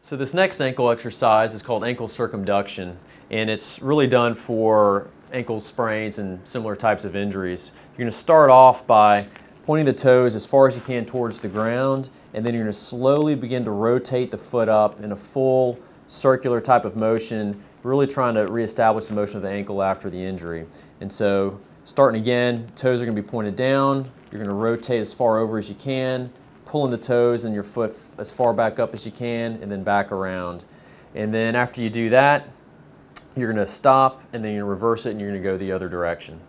So this next ankle exercise is called ankle circumduction, and it's really done for ankle sprains and similar types of injuries. You're going to start off by pointing the toes as far as you can towards the ground, and then you're going to slowly begin to rotate the foot up in a full circular type of motion, really trying to reestablish the motion of the ankle after the injury. And so starting again, toes are going to be pointed down, you're going to rotate as far over as you can, pulling the toes and your foot as far back up as you can, and then back around. And then after you do that, you're going to stop, and then you're going to reverse it, and you're going to go the other direction.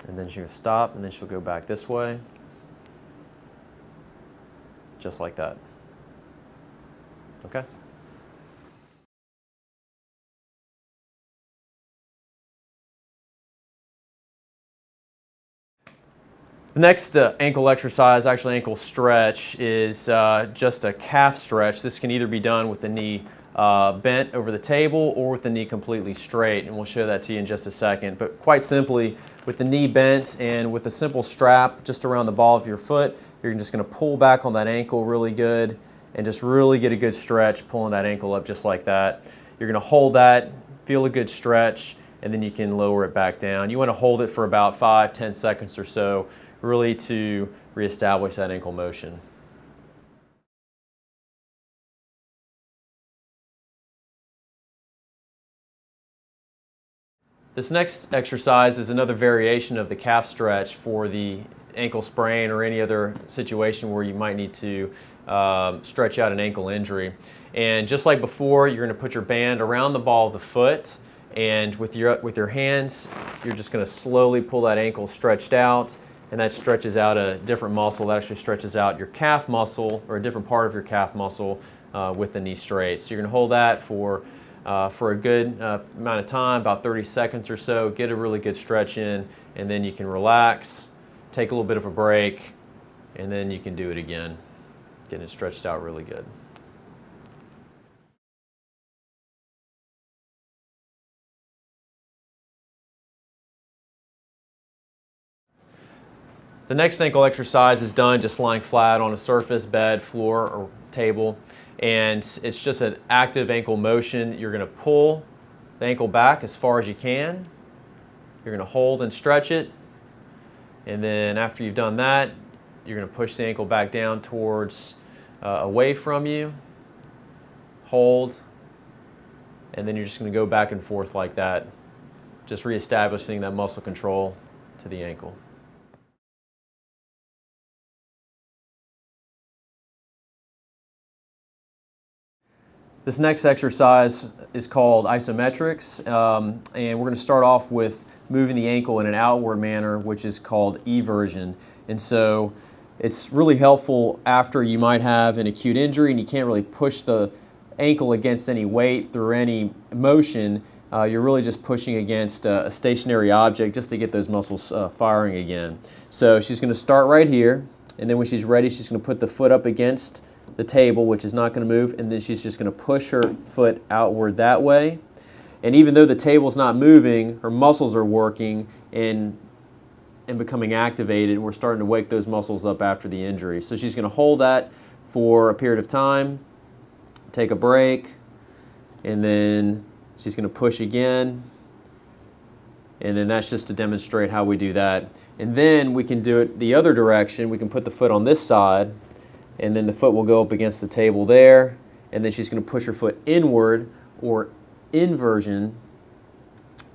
And then she's going to stop, and then she'll go back this way, just like that. Okay? The next ankle exercise, actually ankle stretch, is just a calf stretch. This can either be done with the knee bent over the table or with the knee completely straight, and we'll show that to you in just a second. But quite simply, with the knee bent and with a simple strap just around the ball of your foot, you're just going to pull back on that ankle really good and just really get a good stretch, pulling that ankle up just like that. You're going to hold that, feel a good stretch, and then you can lower it back down. You want to hold it for about 5-10 seconds or so, really to reestablish that ankle motion. This next exercise is another variation of the calf stretch for the ankle sprain or any other situation where you might need to stretch out an ankle injury. And just like before, you're going to put your band around the ball of the foot, and with your hands, you're just going to slowly pull that ankle stretched out, and that stretches out a different muscle. That actually stretches out your calf muscle, or a different part of your calf muscle, with the knee straight. So you're going to hold that for a good amount of time, about 30 seconds or so, get a really good stretch in, and then you can relax, take a little bit of a break, and then you can do it again, getting it stretched out really good. The next ankle exercise is done just lying flat on a surface, bed, floor, or table, and it's just an active ankle motion. You're going to pull the ankle back as far as you can. You're going to hold and stretch it, and then after you've done that, you're going to push the ankle back down towards away from you, hold, and then you're just going to go back and forth like that, just reestablishing that muscle control to the ankle. This next exercise is called isometrics, and we're going to start off with moving the ankle in an outward manner, which is called eversion. And so it's really helpful after you might have an acute injury and you can't really push the ankle against any weight through any motion. You're really just pushing against a stationary object just to get those muscles firing again. So she's going to start right here, and then when she's ready, she's going to put the foot up against the table, which is not going to move, and then she's just going to push her foot outward that way. And even though the table's not moving, her muscles are working and becoming activated, and we're starting to wake those muscles up after the injury. So she's going to hold that for a period of time, take a break, and then she's going to push again, and then that's just to demonstrate how we do that. And then we can do it the other direction. We can put the foot on this side, and then the foot will go up against the table there, and then she's going to push her foot inward, or inversion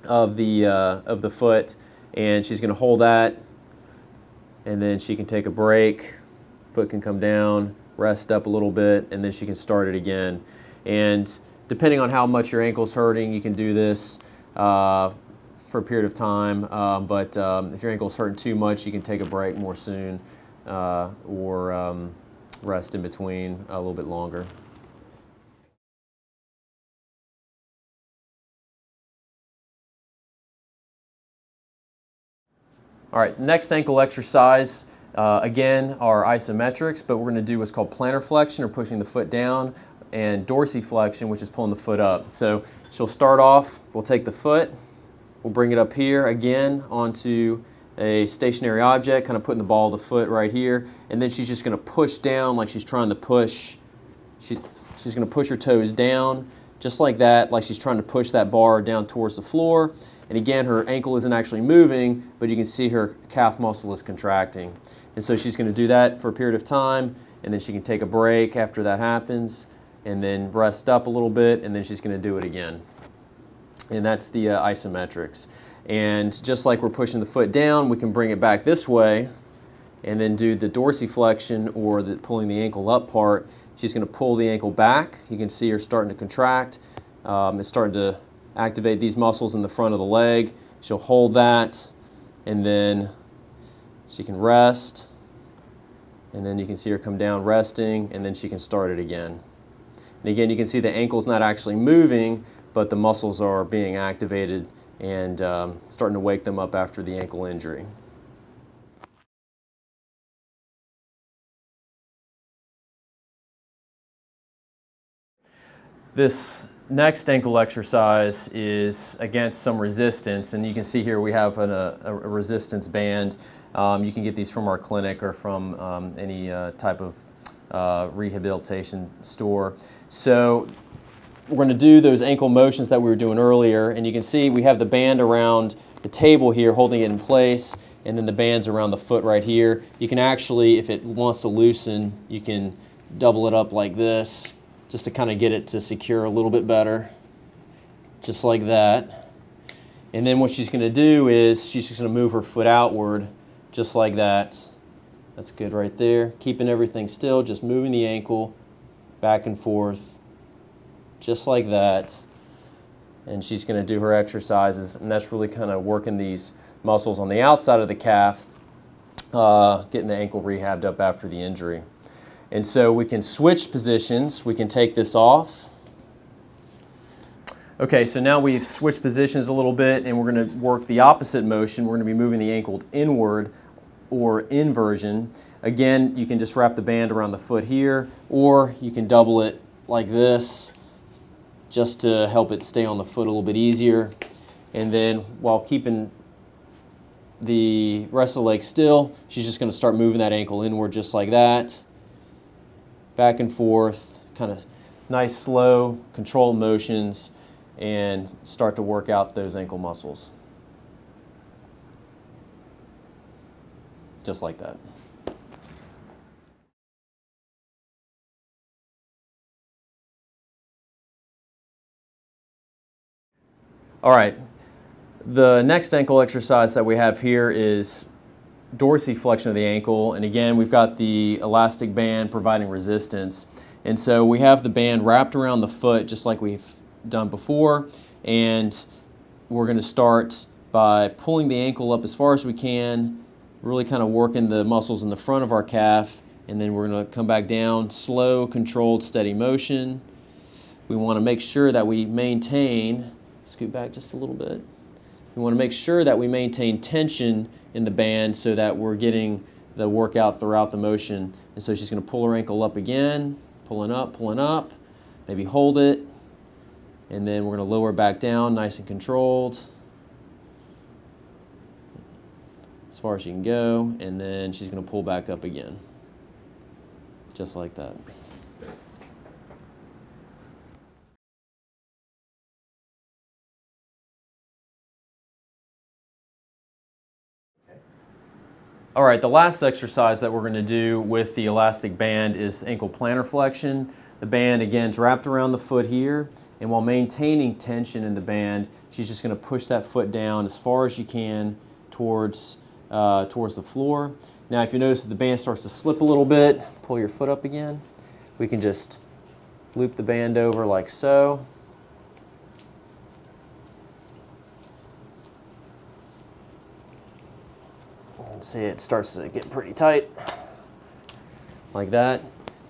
of the foot, and she's going to hold that, and then she can take a break, foot can come down, rest up a little bit, and then she can start it again. And depending on how much your ankle's hurting, you can do this for a period of time, but if your ankle's hurting too much, you can take a break more soon, or rest in between a little bit longer. All right, next ankle exercise, again, are isometrics, but we're going to do what's called plantarflexion, or pushing the foot down, and dorsiflexion, which is pulling the foot up. So she'll start off, we'll take the foot, we'll bring it up here again onto a stationary object, kind of putting the ball of the foot right here, and then she's just going to push down like she's trying to push. She's going to push her toes down, just like that, like she's trying to push that bar down towards the floor. And again, her ankle isn't actually moving, but you can see her calf muscle is contracting. And so she's going to do that for a period of time, and then she can take a break after that happens, and then rest up a little bit, and then she's going to do it again. And that's the isometrics. And just like we're pushing the foot down, we can bring it back this way and then do the dorsiflexion, or the pulling the ankle up part. She's going to pull the ankle back. You can see her starting to contract. It's starting to activate these muscles in the front of the leg. She'll hold that, and then she can rest. And then you can see her come down resting, and then she can start it again. And again, you can see the ankle's not actually moving, but the muscles are being activated and starting to wake them up after the ankle injury. This next ankle exercise is against some resistance, and you can see here we have a resistance band. You can get these from our clinic or from any type of rehabilitation store. So we're going to do those ankle motions that we were doing earlier, and you can see we have the band around the table here holding it in place, and then the band's around the foot right here. You can actually, if it wants to loosen, you can double it up like this, just to kind of get it to secure a little bit better, just like that. And then what she's going to do is she's just going to move her foot outward, just like that. That's good right there. Keeping everything still, just moving the ankle back and forth, just like that. And she's going to do her exercises, and that's really kind of working these muscles on the outside of the calf, getting the ankle rehabbed up after the injury. And so we can switch positions. We can take this off. Okay, so now we've switched positions a little bit, and we're going to work the opposite motion. We're going to be moving the ankle inward, or inversion. Again, you can just wrap the band around the foot here, or you can double it like this just to help it stay on the foot a little bit easier. And then while keeping the rest of the leg still, she's just going to start moving that ankle inward just like that. Back and forth, kind of nice, slow, controlled motions, and start to work out those ankle muscles. Just like that. All right, the next ankle exercise that we have here is dorsiflexion of the ankle, and again we've got the elastic band providing resistance, and so we have the band wrapped around the foot just like we've done before, and we're going to start by pulling the ankle up as far as we can, really kind of working the muscles in the front of our calf, and then we're going to come back down, slow, controlled, steady motion. We want to make sure that we maintain, scoot back just a little bit. We want to make sure that we maintain tension in the band so that we're getting the workout throughout the motion. And so she's going to pull her ankle up again, pulling up, maybe hold it, and then we're going to lower back down, nice and controlled, as far as she can go, and then she's going to pull back up again, just like that. All right, the last exercise that we're going to do with the elastic band is ankle plantar flexion. The band, again, is wrapped around the foot here, and while maintaining tension in the band, she's just going to push that foot down as far as you can towards the floor. Now, if you notice that the band starts to slip a little bit, pull your foot up again. We can just loop the band over like so. See, it starts to get pretty tight, like that.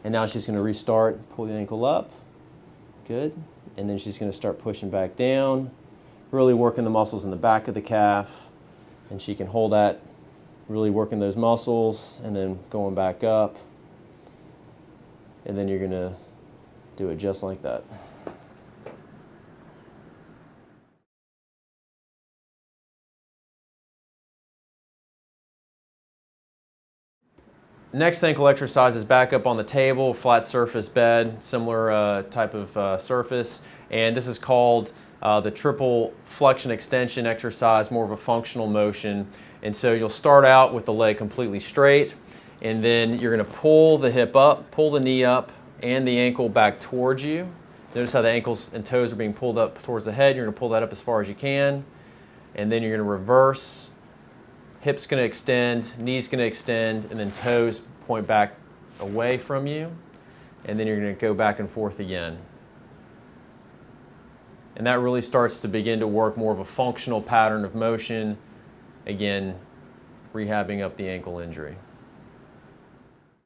And now she's going to restart, pull the ankle up, good. And then she's going to start pushing back down, really working the muscles in the back of the calf. And she can hold that, really working those muscles, and then going back up. And then you're going to do it just like that. Next ankle exercise is back up on the table, flat surface bed, similar type of surface, and this is called the triple flexion extension exercise, more of a functional motion. And so you'll start out with the leg completely straight, and then you're going to pull the hip up, pull the knee up, and the ankle back towards you. Notice how the ankles and toes are being pulled up towards the head. You're going to pull that up as far as you can, and then you're going to reverse. Hip's going to extend, knee's going to extend, and then toes point back away from you, and then you're going to go back and forth again. And that really starts to begin to work more of a functional pattern of motion, again, rehabbing up the ankle injury.